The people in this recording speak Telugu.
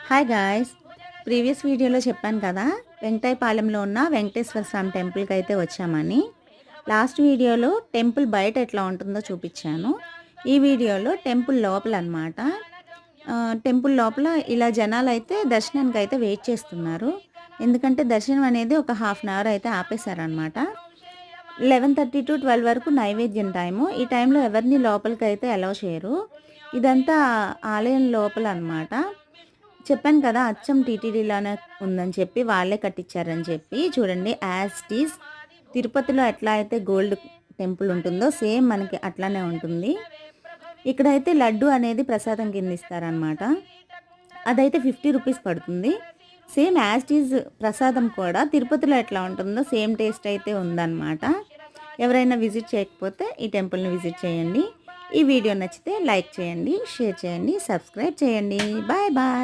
హాయ్ గాయ్స్, ప్రీవియస్ వీడియోలో చెప్పాను కదా వెంకటాయపాలెంలో ఉన్న వెంకటేశ్వర స్వామి టెంపుల్కి అయితే వచ్చామని. లాస్ట్ వీడియోలో టెంపుల్ బయట ఎట్లా ఉంటుందో చూపించాను. ఈ వీడియోలో టెంపుల్ లోపల అనమాట. టెంపుల్ లోపల ఇలా జనాలు అయితే దర్శనానికి అయితే వెయిట్ చేస్తున్నారు. ఎందుకంటే దర్శనం అనేది ఒక హాఫ్ అన్ అవర్ అయితే ఆపేశారనమాట. 11:30 to 12 వరకు నైవేద్యం టైము. ఈ టైంలో ఎవరిని లోపలికి అయితే అలౌ చేయరు. ఇదంతా ఆలయం లోపల అనమాట. చెప్పాను కదా అచ్చం టీటీడీలోనే ఉందని చెప్పి, వాళ్ళే కట్టించారని చెప్పి. చూడండి, యాజ్ ఇట్ ఈజ్ తిరుపతిలో ఎట్లా అయితే గోల్డ్ టెంపుల్ ఉంటుందో సేమ్ మనకి అట్లానే ఉంటుంది. ఇక్కడైతే లడ్డు అనేది ప్రసాదం కింద ఇస్తారనమాట. అదైతే 50 రూపీస్ పడుతుంది. సేమ్ యాజ్ ఇట్ ఈజ్ ప్రసాదం కూడా తిరుపతిలో ఎట్లా ఉంటుందో సేమ్ టేస్ట్ అయితే ఉందన్నమాట. ఎవరైనా విజిట్ చేయకపోతే ఈ టెంపుల్ని విజిట్ చేయండి. ఈ వీడియో నచ్చితే లైక్ చేయండి, షేర్ చేయండి, సబ్స్క్రైబ్ చేయండి. Bye bye.